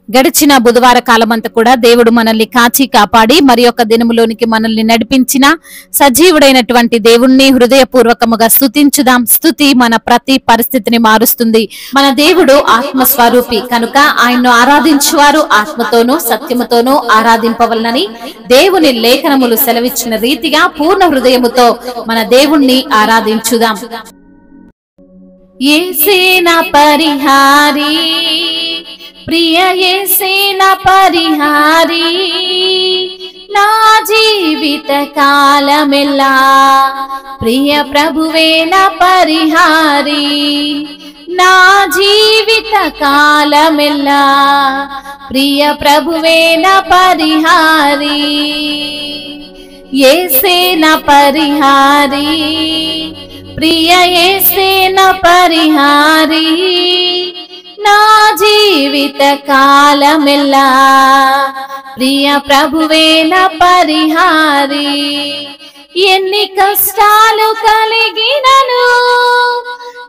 గడిచిన బుధవార కాలమంతా కూడా దేవుడు మనల్ని కాచి కాపాడి మరి యొక్క దినములోనికి మనల్ని నడిపించిన సజీవుడైనటువంటి దేవుణ్ణి హృదయపూర్వకముగా స్తుతించుదాం. స్తుతి మన ప్రతి పరిస్థితిని మారుస్తుంది. మన దేవుడు ఆత్మస్వరూపి కనుక ఆయన్ను ఆరాధించువారు ఆత్మతోనూ సత్యముతోనూ ఆరాధింపవలనని దేవుని లేఖనములు సెలవిచ్చిన రీతిగా పూర్ణ హృదయముతో మన దేవుణ్ణి ఆరాధించుదాం. యేసే నా పరిహారి, ప్రియ యేసే నా పరిహారి, నా జీవిత కాలమెల్లా ప్రియ ప్రభువే నా పరిహారి, నా జీవిత కాలమెల్లా ప్రియ ప్రభువే నా పరిహారి. యేసే నా పరిహారి, ప్రియ యేసే నా పరిహారి, నా జీవిత కాలమెల్లా ప్రియ ప్రభువే నా పరిహారి. ఎన్ని కష్టాలు కలిగినను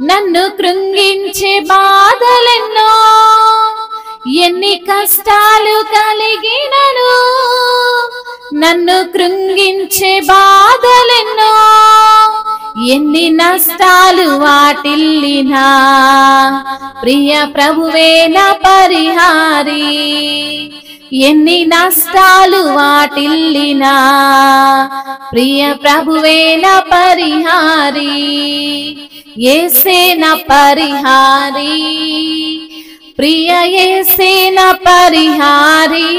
నన్ను కృంగించే బాధలెన్నో, ఎన్ని కష్టాలు కలిగినను నన్ను కృంగించే బాధలెన్నో, ఎన్ని నష్టాలు వాటిల్లినా ప్రియ ప్రభువే నా పరిహారి, ఎన్ని నష్టాలు వాటిల్లినా ప్రియ ప్రభువే నా పరిహారి. యేసే నా పరిహారి, ప్రియ యేసే నా పరిహారి,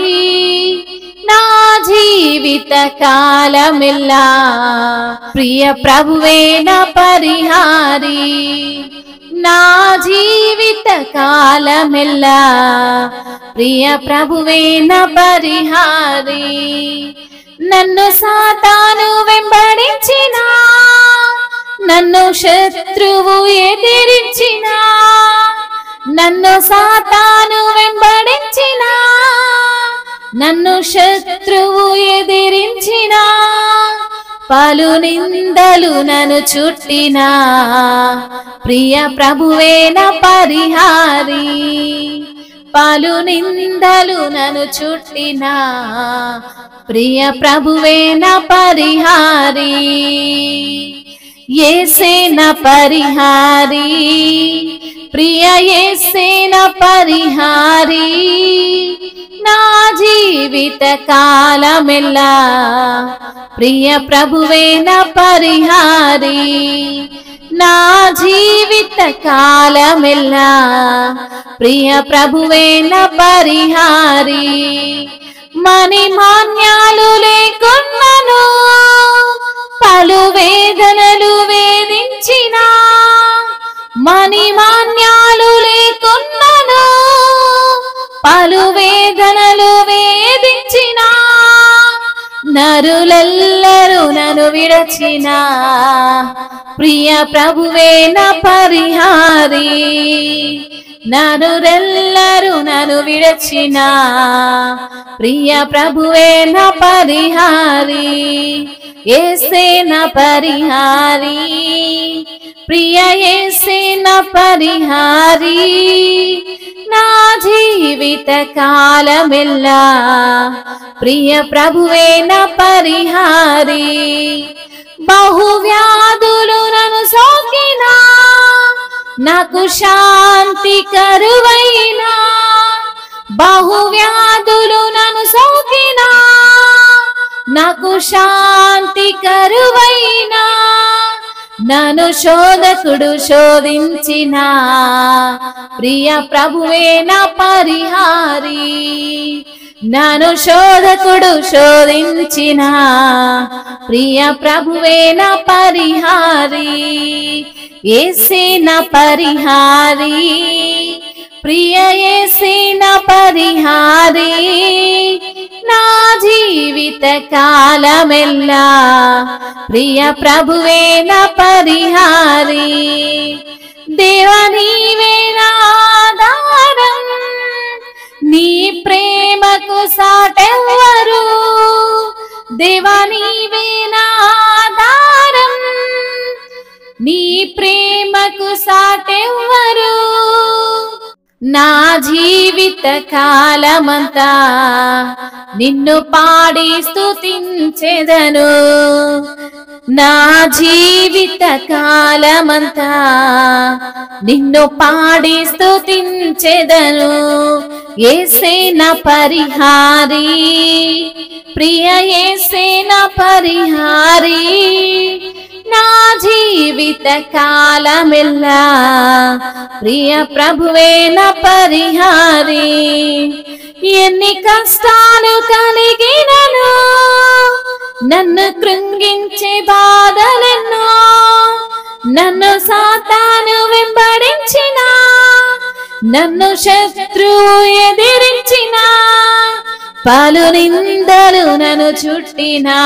నా జీవిత కాలమెల్లా ప్రియ ప్రభువే నా పరిహారి, నా జీవిత కాలమెల్లా ప్రియ ప్రభువే నా పరిహారి. నన్ను సాతాను వెంబడించినా, నన్ను శత్రువు ఎదిరించినా, నన్ను సాతాను వెంబడించినా, నన్ను శత్రువు ఎదిరించినా, పలు నిందలు నన్ను చుట్టినా ప్రియ ప్రభువే నా పరిహారి, పలు నిందలు నన్ను చుట్టినా ప్రియ ప్రభువే నా పరిహారి. యేసే నా పరిహారి, ప్రియ యేసే నా పరిహారి, నా జీవిత కాలమెల్లా ప్రియ ప్రభువే నా పరిహారి, నా జీవిత కాలమెల్లా ప్రియ ప్రభువే నా పరిహారి. మని మాన్యాలు లేకున్నను పలు వేదనలు వేధించినా, మని మాన్యాలు లేకున్నను పలు వేదనలు వేధించినా, నరులెల్లరూ నన్ను విడచినా ప్రియ ప్రభువే నా పరిహారి, నరులెల్లరూ నన్ను విడచినా ప్రియ ప్రభువే నా పరిహారి. యేసే నా పరిహారి, ప్రియ యేసే నా పరిహారి, నా జీవిత కాలమెల్లా ప్రియ ప్రభువే నా పరిహారి. బహువ్యాధులు నన్ను సోకినా, నాకు శాంతి కరువైనా, బహువ్యాధులు నన్ను సోకినా, నాకు శాంతి కరువైనా, నన్ను శోధకుడు శోధించిన ప్రియ ప్రభువే నా పరిహారి, నన్ను శోధకుడు శోధించిన ప్రియ ప్రభువే నా పరిహారి. యేసే నా పరిహారి, ప్రియ యేసే నా పరిహారి, నా జీవిత కాలమెల్లా ప్రియ ప్రభువే నా పరిహారి. దేవా నీవే నా ఆధారం, నీ ప్రేమకు సాటెవ్వరు, దేవా నీవే నా ఆధారం, నీ ప్రేమకు సాటెవ్వరు, నా జీవిత కాలమంతా నిన్ను పాడి స్తుతించెదను. నా జీవిత కాలమంతా నిన్ను పాడి స్తుతించెదను. యేసే నా పరిహారి, ప్రియ యేసే నా పరిహారి. నా జీవిత కాలమెల్లా ప్రియ ప్రభువే నా పరిహారి. ఎన్ని కష్టాలు కలిగినను, నన్ను కృంగించే బాధలెన్నో, నన్ను సాతాను వెంబడించిన, నన్ను శత్రువు ఎదిరించిన, పలు నిందలు నన్ను చుట్టినా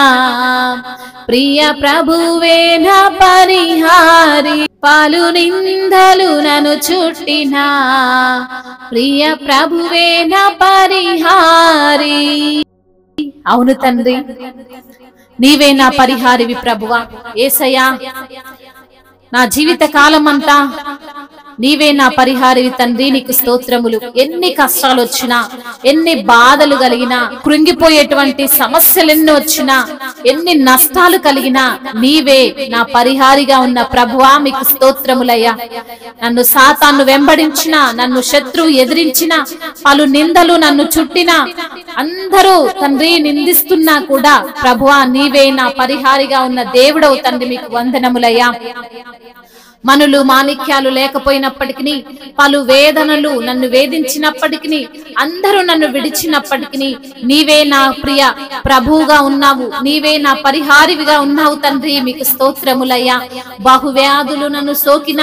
ప్రియ ప్రభువే నా పరిహారి. పలు నిందలు నన్ను చుట్టినా ప్రియ ప్రభువే నా పరిహారి. అవును తండ్రి, నీవే నా పరిహారివి ప్రభువా. యేసయ్యా, నా జీవిత కాలం అంతా నీవే నా పరిహారివి తండ్రి. నీకు స్తోత్రములు. ఎన్ని కష్టాలు వచ్చినా, ఎన్ని బాధలు కలిగినా, కృంగిపోయేటువంటి సమస్యలెన్ని వచ్చినా, ఎన్ని నష్టాలు కలిగినా నీవే నా పరిహారిగా ఉన్న ప్రభువా, మీకు స్తోత్రములయ్యా. నన్ను సాతాను వెంబడించిన, నన్ను శత్రువు ఎదిరించిన, పలు నిందలు నన్ను చుట్టిన, అందరూ తండ్రి నిందిస్తున్నా కూడా ప్రభువా నీవే నా పరిహారిగా ఉన్న దేవుడవు తండ్రి. మీకు వందనములయ్యా. మనులు మాణిక్యాలు లేకపోయినప్పటికీ, పలు వేదనలు నన్ను వేధించినప్పటికీ, అందరూ నన్ను విడిచినప్పటికీ నీవే నా ప్రియ ప్రభువుగా ఉన్నావు. నీవే నా పరిహారివిగా ఉన్నావు తండ్రి. మీకు స్తోత్రములయ్యా. బహువ్యాధులు నన్ను సోకిన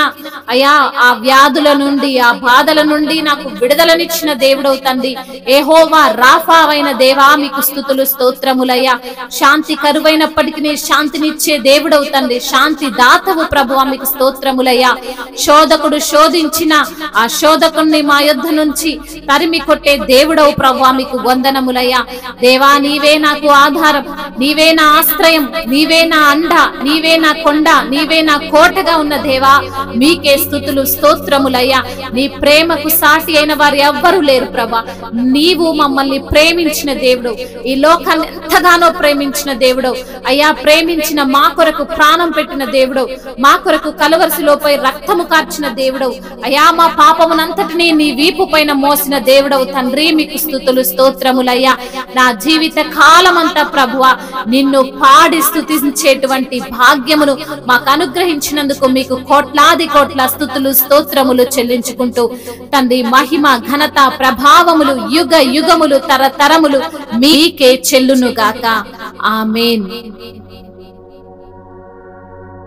అయ్యా, ఆ వ్యాధుల నుండి, ఆ బాధల నుండి నాకు విడుదలనిచ్చిన దేవుడవు తండ్రి. యెహోవా రాఫా అయిన దేవా, మీకు స్తుతులు స్తోత్రములయ్యా. శాంతి కరువైనప్పటికీ శాంతినిచ్చే దేవుడవు తండ్రి. శాంతి దాతవు ప్రభువా, మీకు స్తోత్రం. శోధకుడు శోధించిన ఆ శోధకుణ్ణి మా యొద్ద నుంచి తరిమి కొట్టే దేవుడవు ప్రభువా, మీకు వందనములయ్యా. దేవా, నీవే నాకు ఆధారం, నీవే నా ఆశ్రయం, నీవే నా అండ, నీవే నా కొండ, నీవే నా కోటగా ఉన్న దేవా, మీకే స్తుతులు స్తోత్రములయ్యా. నీ ప్రేమకు సాటి అయిన వారు ఎవ్వరూ లేరు ప్రభా. నీవు మమ్మల్ని ప్రేమించిన దేవుడు, ఈ లోకాన్ని ఎంతగానో ప్రేమించిన దేవుడు అయ్యా. ప్రేమించిన మా కొరకు ప్రాణం పెట్టిన దేవుడు, మా కొరకు కలువరి లోపై రక్తము కార్చిన దేవుడవు అయా. మా పాపమునంతటినీ నీ వీపు పైన మోసిన దేవుడవు తండ్రి. మీకు స్తుతులు స్తోత్రములయ్యా. నా జీవిత కాలమంతా ప్రభువా నిన్ను పాడి స్తుతించేటువంటి భాగ్యమును మాకు అనుగ్రహించినందుకు మీకు కోట్లాది కోట్ల స్తుతులు స్తోత్రములు చెల్లించుకుంటూ తండ్రి, మహిమ ఘనత ప్రభావములు యుగ యుగములు తరతరములు మీకే చెల్లును గాక. ఆమేన్.